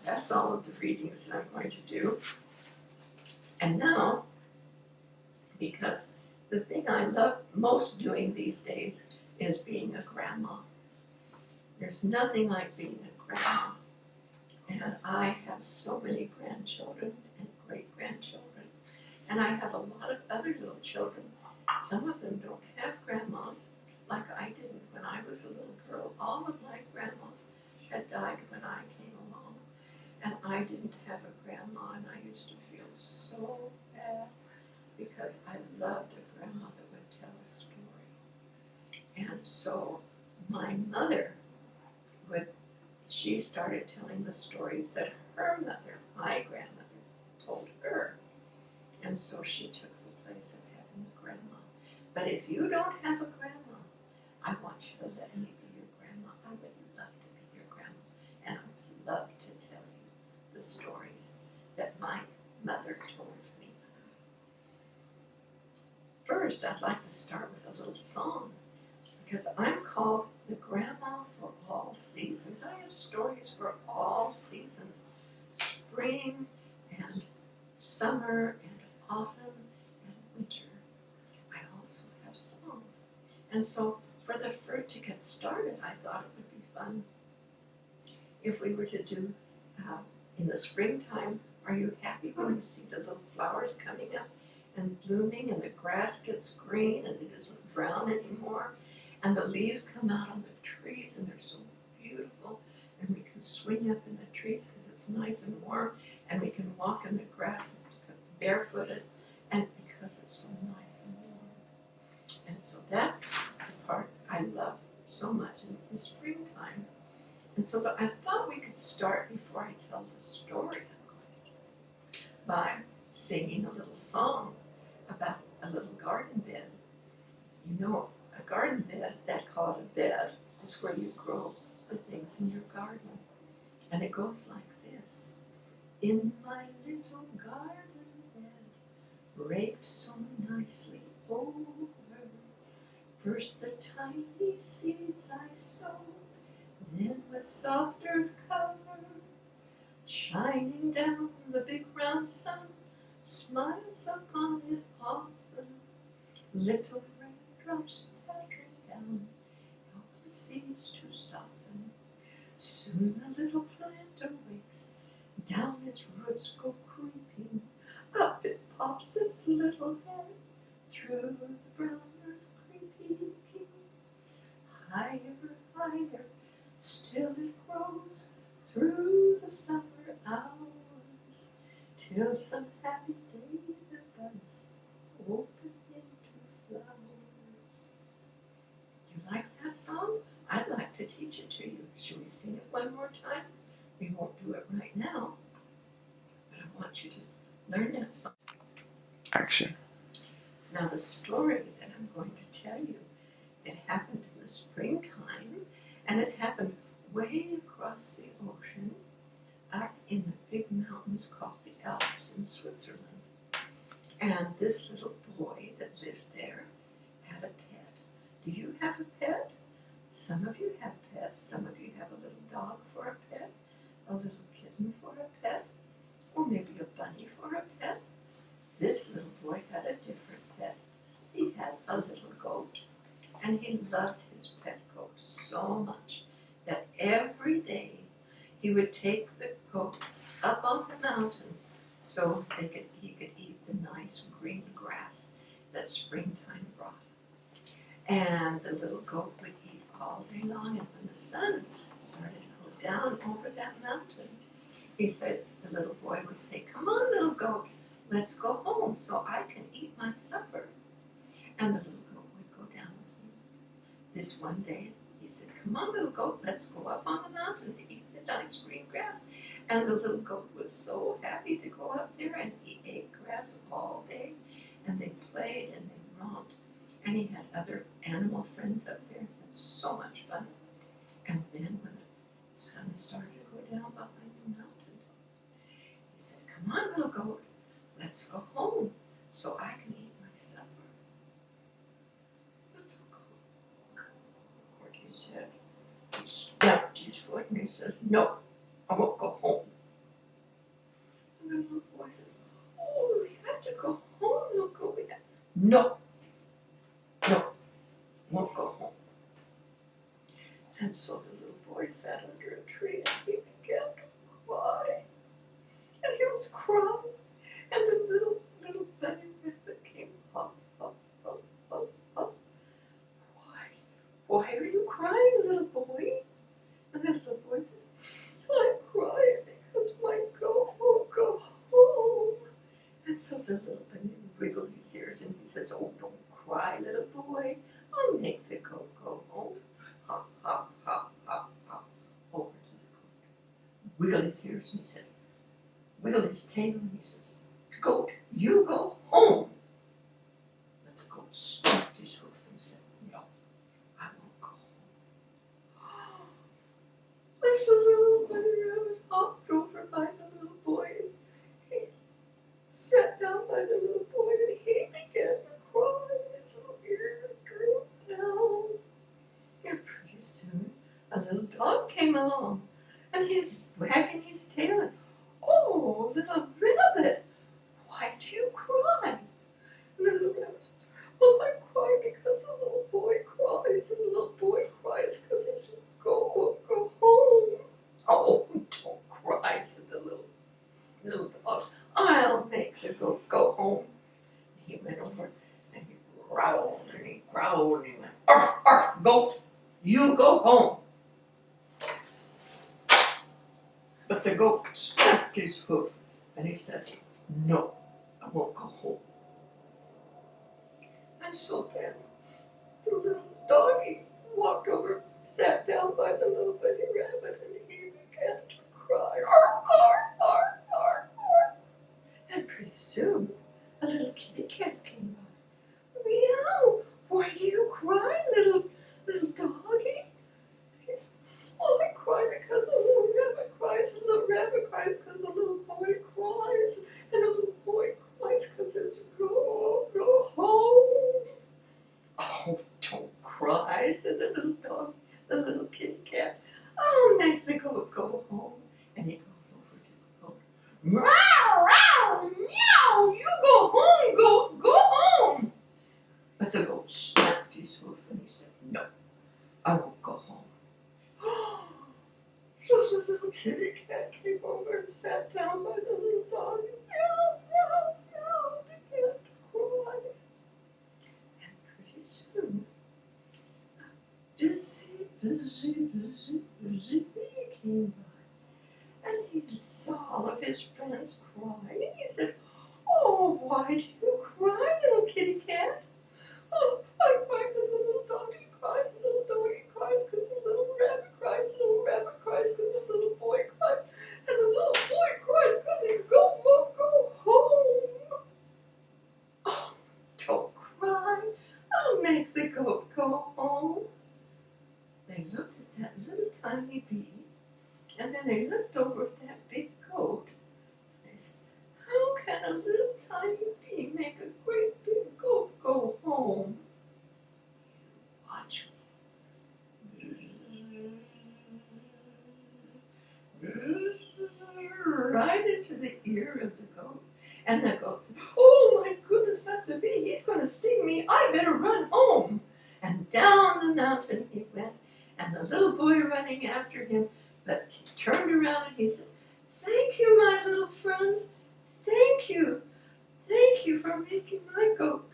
that's all of the readings that I'm going to do. And now, because the thing I love most doing these days is being a grandma. There's nothing like being a grandma. And I have so many grandchildren and great-grandchildren. And I have a lot of other little children. Some of them don't have grandmas like I didn't when I was a little girl. All of my grandmas had died when I came along. And I didn't have a grandma, and I used to feel so bad because I loved a grandma that would tell a story. And so my mother she started telling the stories that her mother, my grandmother, told her. And so she took the place of having a grandma. But if you don't have a grandma, I want you to let me be your grandma. I would love to be your grandma. And I would love to tell you the stories that my mother told me. First, I'd like to start with a little song, because I'm called the Grandma for all seasons. I have stories for all seasons, spring and summer and autumn and winter. I also have songs. And so for the fruit to get started, I thought it would be fun if we were to do, in the springtime, are you happy when you see the little flowers coming up and blooming and the grass gets green and it isn't brown anymore? And the leaves come out on the trees and they're so beautiful, and we can swing up in the trees because it's nice and warm, and we can walk in the grass barefooted, and because it's so nice and warm. And so that's the part I love so much in the springtime. And so I thought we could start, before I tell the story I'm going to tell, by singing a little song about a little garden bed. You know, a garden bed, that called a bed, is where you grow the things in your garden. And it goes like this. In my little garden bed, raked so nicely over, first the tiny seeds I sowed, then with soft earth covered, shining down the big round sun, smiles upon it often, little raindrops pattering down, help the seeds to soften. Soon a little plant awakes, down its roots go creeping, up it pops its little head, through the brown earth creeping. Higher, higher, still it grows, through the summer hours, till some happy day the buds open into flowers. Do you like that song? I'd like to teach it to you. Should we sing it one more time? We won't do it right now, but I want you to learn that song. Action. Now the story that I'm going to tell you, it happened in the springtime, and it happened way across the ocean, up in the big mountains called the Alps in Switzerland. And this little boy that lived there had a pet. Do you have a pet? Some of you have pets. Some of you have a little dog for a pet, a little kitten for a pet, or maybe a bunny for a pet. This little boy had a different pet. He had a little goat, and he loved his pet goat so much that every day he would take the goat up on the mountain so he could eat the nice green grass that springtime brought. And the little goat would eat all day long, and when the sun started to go down over that mountain, he said, the little boy would say, "Come on, little goat, let's go home so I can eat my supper." And the little goat would go down with him. This one day, he said, "Come on, little goat, let's go up on the mountain to eat the nice green grass." And the little goat was so happy to go up there, and he ate grass all day, and they played and they romped. And he had other animal friends up there. It was so much fun. And then when the sun started to go down behind the mountain, he said, "Come on, little goat, let's go home so I can eat my supper." Little goat, he said, he stamped his foot and he says, "No, I won't go home. says, oh, we have to go home, look over there. No, no, won't go home. And so the little boy sat under a tree and he began to cry. And he was crying. And the little bunny rabbit came up, up, up, up, up. Why are you crying, little boy? And the little boy says, I'm crying because my goat won't go home. And so the little bunny wiggled his ears and he says, oh, don't cry, little boy. I'll make the goat go home. Ha, ha, ha, ha, ha. Over to the goat. Wiggle his ears and he said, wiggle his tail and he says, goat, you go home. But the goat stomped his hoof and said, no, I won't go home. And so the little bunny rabbit hopped over by the little boy and he sat down by the little boy and he began to cry and his little ears drooped down. And pretty soon a little dog came along and he's wagging his tail and, oh, little rabbit, why do you cry? And the little rabbit says, well, I cry because the little boy cries, and the little boy cries because his goat won't go home. Oh, don't cry, said the little dog. I'll make the goat go home. And he went over and he growled and he growled and he went, arf, arf, goat, you go home. But the goat stamped his hoof and he said, no, I won't go home. And so then the little doggy walked over, sat down by the little bunny rabbit, and he began to cry. Arr, arr, arr, arr, arr. And pretty soon a little kitty cat came by. Meow, why do you cry, little doggy? He said, oh, I cry because the little rabbit cries, and the little rabbit cries because the little boy cries, and the little boy cries because his goat go home. Oh, don't cry, said the little dog, the little kitty cat. I'll make the goat go home. And he goes over to the goat. Meow, meow, meow, you go home, goat, go home. But the goat snapped his hoof and he said, no, I won't go home. So the little kitty cat came over and sat down by the little dog and meow, meow, meow, began to cry. And pretty soon, a busy bee came by. And he saw all of his friends crying. And he said, oh, why do you cry, little kitty cat? Oh, I cry because the little doggy cries, the little doggy cries because the little rabbit cries, the little rabbit cries because the little boy cries, and the little boy cries because his goat won't go home. Oh, don't cry. I'll make the goat go home. They looked at that little tiny bee, and then they looked over at that big goat, and they said, how can a little tiny bee make a great big goat go home? You watch me. Right into the ear of the goat, and the goat said, oh my goodness, that's a bee, he's going to sting me, I better run home. And down the mountain he went, and the little boy running after him, but he turned around and he said, thank you, my little friends, thank you for making my goat